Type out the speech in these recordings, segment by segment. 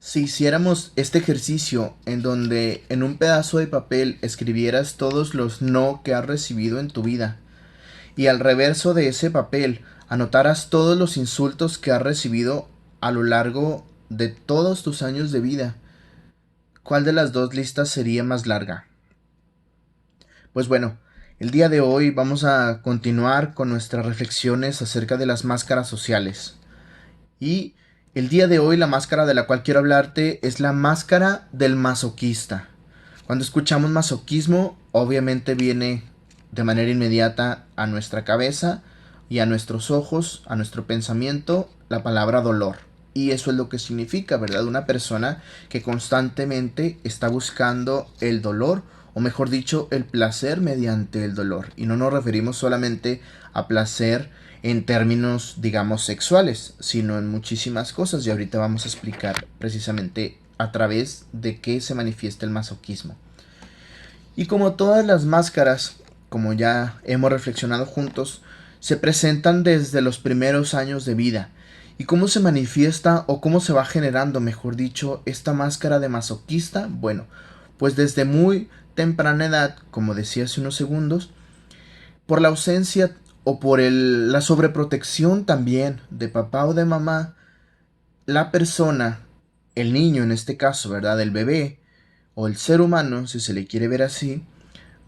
Si hiciéramos este ejercicio en donde en un pedazo de papel escribieras todos los no que has recibido en tu vida y al reverso de ese papel anotaras todos los insultos que has recibido a lo largo de todos tus años de vida, ¿cuál de las dos listas sería más larga? Pues bueno, el día de hoy vamos a continuar con nuestras reflexiones acerca de las máscaras sociales. Y el día de hoy la máscara de la cual quiero hablarte es la máscara del masoquista. Cuando escuchamos masoquismo, obviamente viene de manera inmediata a nuestra cabeza y a nuestros ojos, a nuestro pensamiento, la palabra dolor. Y eso es lo que significa, ¿verdad? Una persona que constantemente está buscando el dolor, o mejor dicho, el placer mediante el dolor. Y no nos referimos solamente a placer en términos, digamos, sexuales, sino en muchísimas cosas. Y ahorita vamos a explicar precisamente a través de qué se manifiesta el masoquismo. Y como todas las máscaras, como ya hemos reflexionado juntos, se presentan desde los primeros años de vida. ¿Y cómo se manifiesta o cómo se va generando, mejor dicho, esta máscara de masoquista? Bueno, pues desde muy temprana edad, como decía hace unos segundos, por la ausencia o por la sobreprotección también de papá o de mamá, la persona, el niño en este caso, ¿verdad? El bebé o el ser humano, si se le quiere ver así,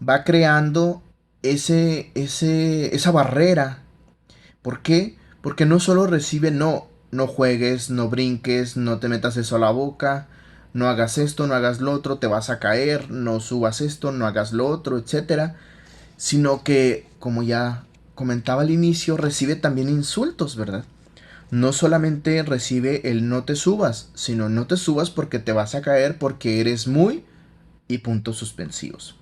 va creando esa barrera. ¿Por qué? Porque no solo recibe no, no juegues, no brinques, no te metas eso a la boca, no hagas esto, no hagas lo otro, te vas a caer, no subas esto, no hagas lo otro, etcétera, sino que, como ya comentaba al inicio, recibe también insultos, ¿verdad? No solamente recibe el no te subas, sino no te subas porque te vas a caer porque eres muy y puntos suspensivos.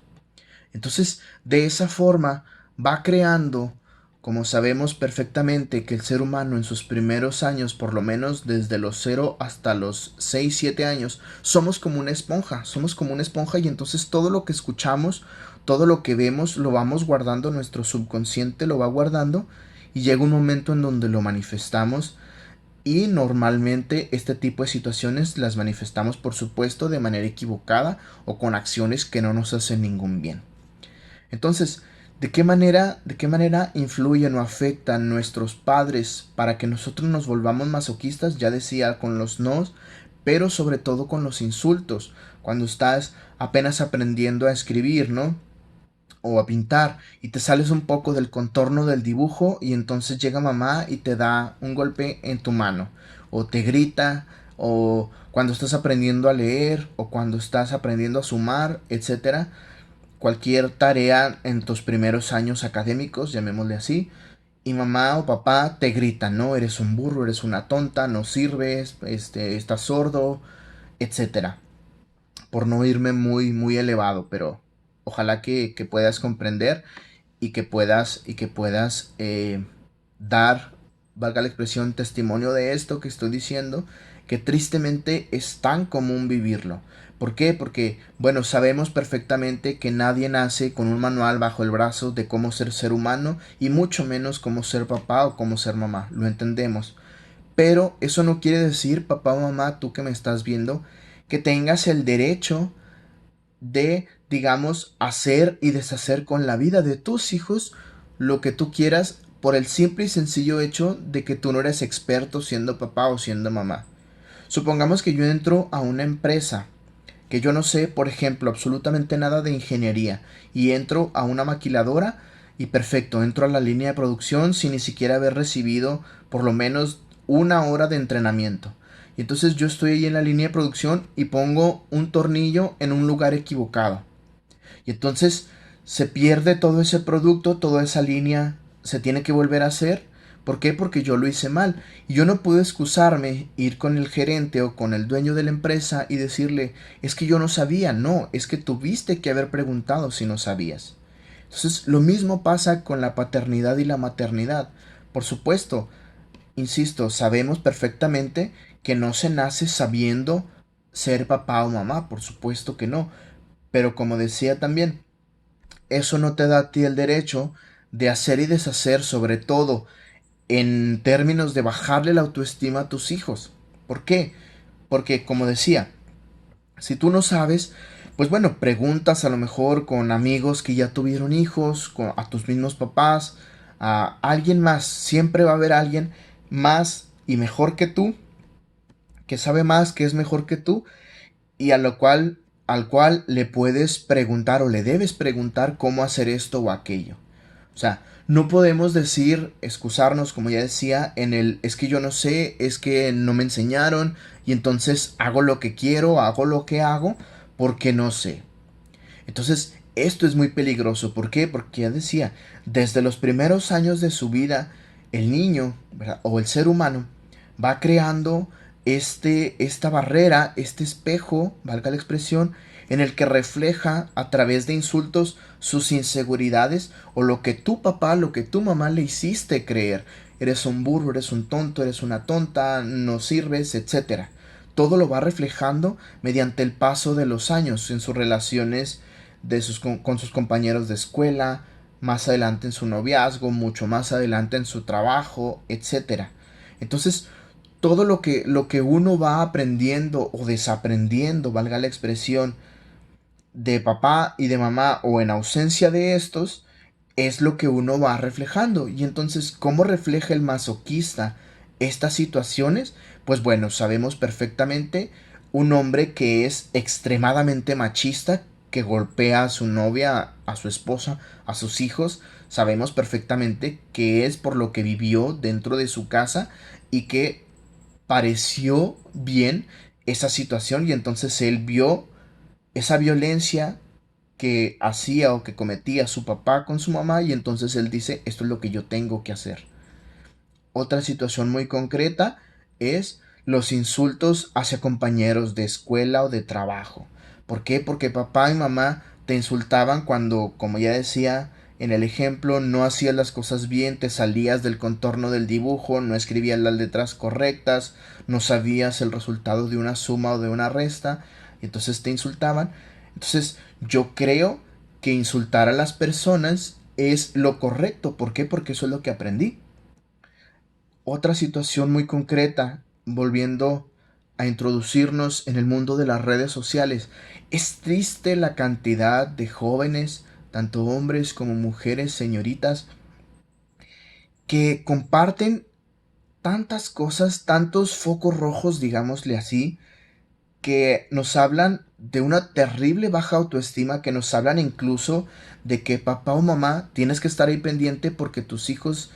Entonces, de esa forma va creando, como sabemos perfectamente que el ser humano en sus primeros años, por lo menos desde los 0 hasta los 6 7 años, somos como una esponja y entonces todo lo que escuchamos, todo lo que vemos, lo vamos guardando, nuestro subconsciente lo va guardando y llega un momento en donde lo manifestamos y normalmente este tipo de situaciones las manifestamos por supuesto de manera equivocada o con acciones que no nos hacen ningún bien. Entonces, de qué manera influyen o afectan nuestros padres para que nosotros nos volvamos masoquistas? Ya decía, con los nos, pero sobre todo con los insultos. Cuando estás apenas aprendiendo a escribir, ¿no? O a pintar y te sales un poco del contorno del dibujo y entonces llega mamá y te da un golpe en tu mano o te grita o cuando estás aprendiendo a leer o cuando estás aprendiendo a sumar, etcétera, cualquier tarea en tus primeros años académicos, llamémosle así, y mamá o papá te gritan, ¿no? Eres un burro, eres una tonta, no sirves, estás sordo, etcétera. Por no irme muy, muy elevado, pero ojalá que puedas comprender y que puedas dar, valga la expresión, testimonio de esto que estoy diciendo, que tristemente es tan común vivirlo. ¿Por qué? Porque, bueno, sabemos perfectamente que nadie nace con un manual bajo el brazo de cómo ser humano y mucho menos cómo ser papá o cómo ser mamá. Lo entendemos. Pero eso no quiere decir, papá o mamá, tú que me estás viendo, que tengas el derecho de, digamos, hacer y deshacer con la vida de tus hijos lo que tú quieras por el simple y sencillo hecho de que tú no eres experto siendo papá o siendo mamá. Supongamos que yo entro a una empresa que yo no sé, por ejemplo, absolutamente nada de ingeniería y entro a una maquiladora y perfecto, entro a la línea de producción sin ni siquiera haber recibido por lo menos una hora de entrenamiento. Y entonces yo estoy ahí en la línea de producción y pongo un tornillo en un lugar equivocado. Y entonces se pierde todo ese producto, toda esa línea se tiene que volver a hacer. ¿Por qué? Porque yo lo hice mal. Y yo no puedo excusarme, ir con el gerente o con el dueño de la empresa y decirle, es que yo no sabía. No, es que tuviste que haber preguntado si no sabías. Entonces, lo mismo pasa con la paternidad y la maternidad. Por supuesto, insisto, sabemos perfectamente que no se nace sabiendo ser papá o mamá, por supuesto que no. Pero como decía también, eso no te da a ti el derecho de hacer y deshacer, sobre todo en términos de bajarle la autoestima a tus hijos. ¿Por qué? Porque como decía, si tú no sabes, pues bueno, preguntas a lo mejor con amigos que ya tuvieron hijos, a tus mismos papás, a alguien más. Siempre va a haber alguien más y mejor que tú, que sabe más, que es mejor que tú, y al cual le puedes preguntar o le debes preguntar cómo hacer esto o aquello. O sea, no podemos decir, excusarnos, como ya decía, en el es que yo no sé, es que no me enseñaron y entonces hago lo que quiero, hago lo que hago porque no sé. Entonces, esto es muy peligroso. ¿Por qué? Porque ya decía, desde los primeros años de su vida, el niño, ¿verdad? O el ser humano va creando esta barrera, este espejo, valga la expresión, en el que refleja a través de insultos sus inseguridades o lo que tu papá, lo que tu mamá le hiciste creer. Eres un burro, eres un tonto, eres una tonta, no sirves, etcétera. Todo lo va reflejando mediante el paso de los años en sus relaciones con sus compañeros de escuela, más adelante en su noviazgo, mucho más adelante en su trabajo, etcétera. Entonces, todo lo que uno va aprendiendo o desaprendiendo, valga la expresión, de papá y de mamá o en ausencia de estos, es lo que uno va reflejando. Y entonces, ¿cómo refleja el masoquista estas situaciones? Pues bueno, sabemos perfectamente un hombre que es extremadamente machista, que golpea a su novia, a su esposa, a sus hijos. Sabemos perfectamente que es por lo que vivió dentro de su casa y que pareció bien esa situación y entonces él vio esa violencia que hacía o que cometía su papá con su mamá y entonces él dice, esto es lo que yo tengo que hacer. Otra situación muy concreta es los insultos hacia compañeros de escuela o de trabajo. ¿Por qué? Porque papá y mamá te insultaban cuando, como ya decía en el ejemplo, no hacías las cosas bien, te salías del contorno del dibujo, no escribías las letras correctas, no sabías el resultado de una suma o de una resta, y entonces te insultaban. Entonces yo creo que insultar a las personas es lo correcto. ¿Por qué? Porque eso es lo que aprendí. Otra situación muy concreta, volviendo a introducirnos en el mundo de las redes sociales. Es triste la cantidad de jóvenes, tanto hombres como mujeres, señoritas, que comparten tantas cosas, tantos focos rojos, digámosle así, que nos hablan de una terrible baja autoestima, que nos hablan incluso de que papá o mamá tienes que estar ahí pendiente porque tus hijos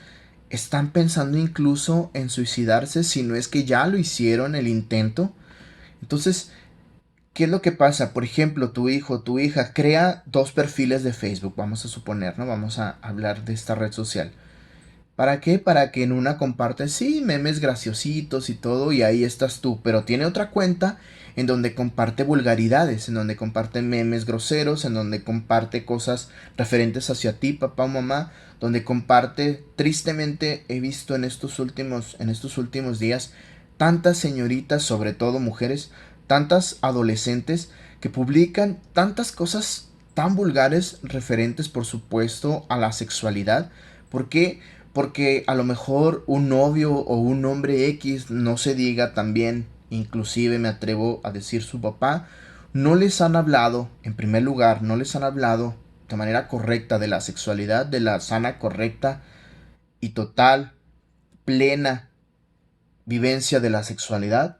están pensando incluso en suicidarse, si no es que ya lo hicieron el intento. Entonces, ¿qué es lo que pasa? Por ejemplo, tu hijo, tu hija crea dos perfiles de Facebook, vamos a suponer, ¿no? Vamos a hablar de esta red social. ¿Para qué? Para que en una compartes, sí, memes graciositos y todo, y ahí estás tú, pero tiene otra cuenta en donde comparte vulgaridades, en donde comparte memes groseros, en donde comparte cosas referentes hacia ti, papá o mamá, donde comparte, tristemente he visto en estos últimos días, tantas señoritas, sobre todo mujeres, tantas adolescentes, que publican tantas cosas tan vulgares referentes, por supuesto, a la sexualidad. ¿Por qué? Porque a lo mejor un novio o un hombre X, no se diga también, inclusive me atrevo a decir su papá, no les han hablado, en primer lugar, no les han hablado de manera correcta de la sexualidad, de la sana, correcta y total, plena vivencia de la sexualidad.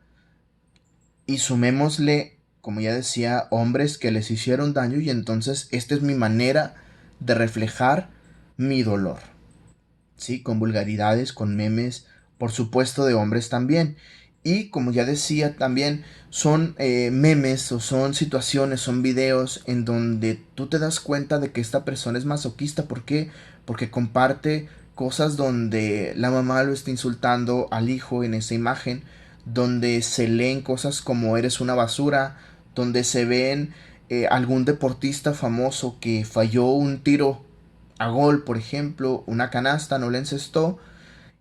Y sumémosle, como ya decía, hombres que les hicieron daño y entonces esta es mi manera de reflejar mi dolor. ¿Sí? Con vulgaridades, con memes, por supuesto de hombres también. Y como ya decía también, son memes o son situaciones, son videos en donde tú te das cuenta de que esta persona es masoquista. ¿Por qué? Porque comparte cosas donde la mamá lo está insultando al hijo en esa imagen, donde se leen cosas como eres una basura, donde se ven algún deportista famoso que falló un tiro a gol, por ejemplo, una canasta, no le encestó,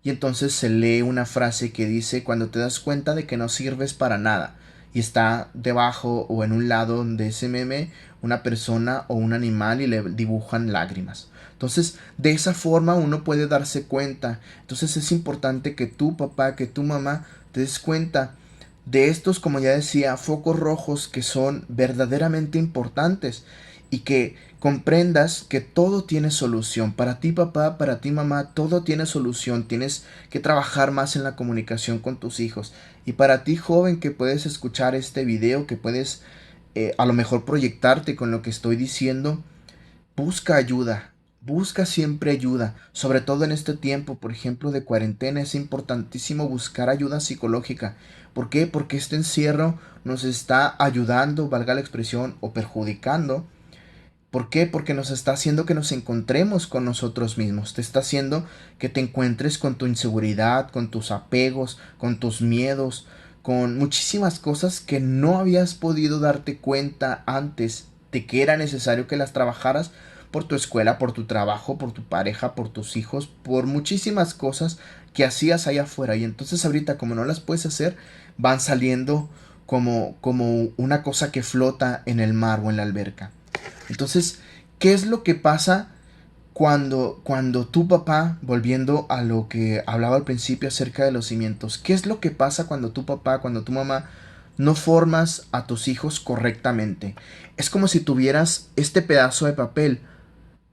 y entonces se lee una frase que dice cuando te das cuenta de que no sirves para nada, y está debajo o en un lado de ese meme una persona o un animal y le dibujan lágrimas. Entonces, de esa forma uno puede darse cuenta. Entonces es importante que tu papá, que tu mamá te des cuenta de estos, como ya decía, focos rojos que son verdaderamente importantes y que comprendas que todo tiene solución. Para ti papá, para ti mamá, todo tiene solución. Tienes que trabajar más en la comunicación con tus hijos. Y para ti joven que puedes escuchar este video, que puedes a lo mejor proyectarte con lo que estoy diciendo, busca ayuda. Busca siempre ayuda, sobre todo en este tiempo, por ejemplo, de cuarentena, es importantísimo buscar ayuda psicológica. ¿Por qué? Porque este encierro nos está ayudando, valga la expresión, o perjudicando. ¿Por qué? Porque nos está haciendo que nos encontremos con nosotros mismos. Te está haciendo que te encuentres con tu inseguridad, con tus apegos, con tus miedos, con muchísimas cosas que no habías podido darte cuenta antes de que era necesario que las trabajaras por tu escuela, por tu trabajo, por tu pareja, por tus hijos, por muchísimas cosas que hacías allá afuera. Y entonces ahorita como no las puedes hacer, van saliendo como una cosa que flota en el mar o en la alberca. Entonces, ¿qué es lo que pasa cuando tu papá, volviendo a lo que hablaba al principio acerca de los cimientos, qué es lo que pasa cuando tu papá, cuando tu mamá no formas a tus hijos correctamente? Es como si tuvieras este pedazo de papel,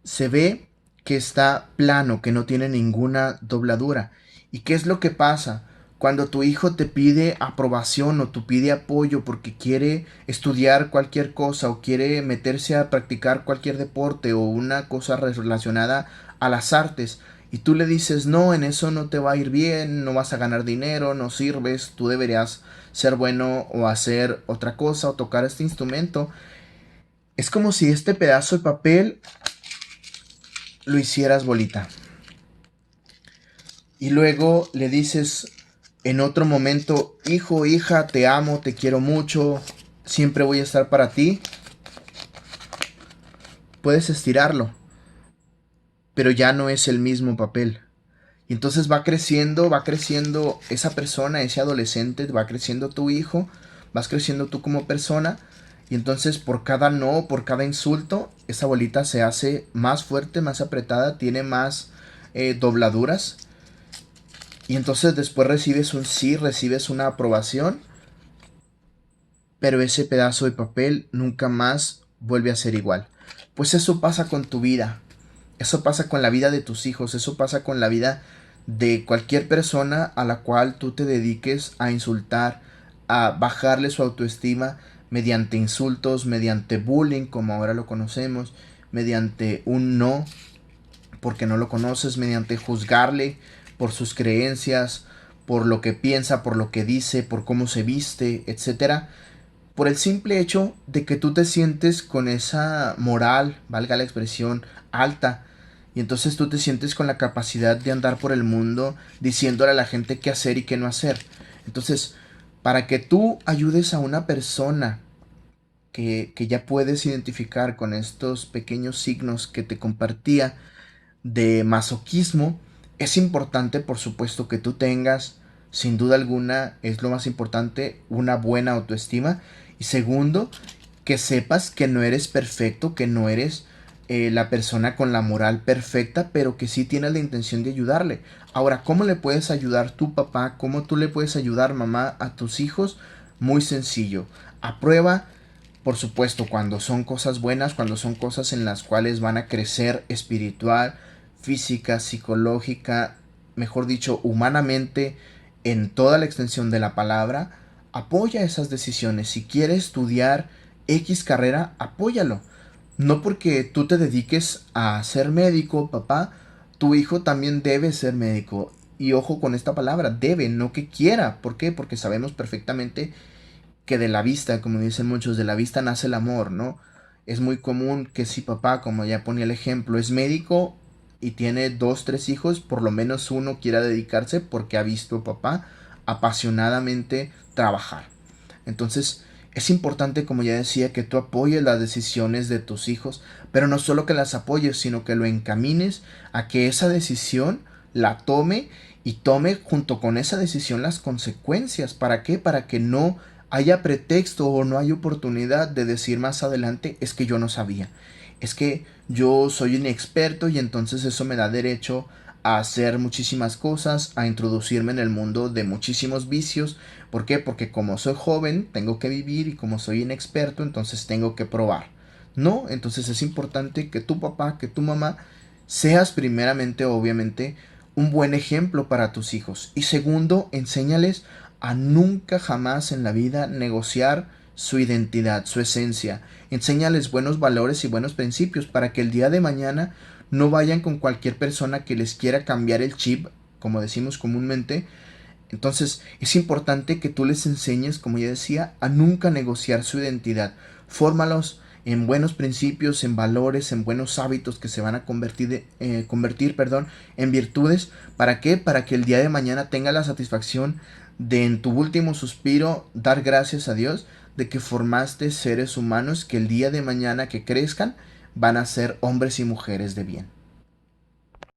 se ve que está plano, que no tiene ninguna dobladura. ¿Y qué es lo que pasa? Cuando tu hijo te pide aprobación o te pide apoyo porque quiere estudiar cualquier cosa o quiere meterse a practicar cualquier deporte o una cosa relacionada a las artes y tú le dices no, en eso no te va a ir bien, no vas a ganar dinero, no sirves, tú deberías ser bueno o hacer otra cosa o tocar este instrumento, es como si este pedazo de papel lo hicieras bolita. Y luego le dices en otro momento, hijo, hija, te amo, te quiero mucho, siempre voy a estar para ti. Puedes estirarlo, pero ya no es el mismo papel. Y entonces va creciendo esa persona, ese adolescente, va creciendo tu hijo, vas creciendo tú como persona. Y entonces por cada no, por cada insulto, esa bolita se hace más fuerte, más apretada, tiene más dobladuras. Y entonces después recibes un sí, recibes una aprobación, pero ese pedazo de papel nunca más vuelve a ser igual. Pues eso pasa con tu vida, eso pasa con la vida de tus hijos, eso pasa con la vida de cualquier persona a la cual tú te dediques a insultar, a bajarle su autoestima mediante insultos, mediante bullying, como ahora lo conocemos, mediante un no, porque no lo conoces, mediante juzgarle por sus creencias, por lo que piensa, por lo que dice, por cómo se viste, etcétera, por el simple hecho de que tú te sientes con esa moral, valga la expresión, alta, y entonces tú te sientes con la capacidad de andar por el mundo diciéndole a la gente qué hacer y qué no hacer. Entonces, para que tú ayudes a una persona que ya puedes identificar con estos pequeños signos que te compartía, de masoquismo, es importante, por supuesto, que tú tengas, sin duda alguna, es lo más importante, una buena autoestima. Y segundo, que sepas que no eres perfecto, que no eres la persona con la moral perfecta, pero que sí tienes la intención de ayudarle. Ahora, ¿cómo le puedes ayudar tu papá? ¿Cómo tú le puedes ayudar, mamá, a tus hijos? Muy sencillo. Aprueba, por supuesto, cuando son cosas buenas, cuando son cosas en las cuales van a crecer espiritual, física, psicológica, mejor dicho, humanamente, en toda la extensión de la palabra, apoya esas decisiones. Si quiere estudiar X carrera, apóyalo. No porque tú te dediques a ser médico, papá, tu hijo también debe ser médico. Y ojo con esta palabra, debe, no que quiera. ¿Por qué? Porque sabemos perfectamente que de la vista, como dicen muchos, de la vista nace el amor, ¿no? Es muy común que si papá, como ya ponía el ejemplo, es médico y tiene dos, tres hijos, por lo menos uno quiera dedicarse porque ha visto a papá apasionadamente trabajar. Entonces, es importante, como ya decía, que tú apoyes las decisiones de tus hijos, pero no solo que las apoyes, sino que lo encamines a que esa decisión la tome y tome junto con esa decisión las consecuencias. ¿Para qué? Para que no haya pretexto o no haya oportunidad de decir más adelante es que yo no sabía, es que yo soy inexperto y entonces eso me da derecho a hacer muchísimas cosas, a introducirme en el mundo de muchísimos vicios. ¿Por qué? Porque como soy joven, tengo que vivir y como soy inexperto, entonces tengo que probar. No, entonces es importante que tu papá, que tu mamá, seas primeramente, obviamente, un buen ejemplo para tus hijos. Y segundo, enséñales a nunca jamás en la vida negociar su identidad, su esencia. Enséñales buenos valores y buenos principios para que el día de mañana no vayan con cualquier persona que les quiera cambiar el chip, como decimos comúnmente. Entonces es importante que tú les enseñes, como ya decía, a nunca negociar su identidad. Fórmalos en buenos principios, en valores, en buenos hábitos que se van a convertir en virtudes. ¿Para qué? Para que el día de mañana tenga la satisfacción de en tu último suspiro dar gracias a Dios de que formaste seres humanos que el día de mañana que crezcan van a ser hombres y mujeres de bien.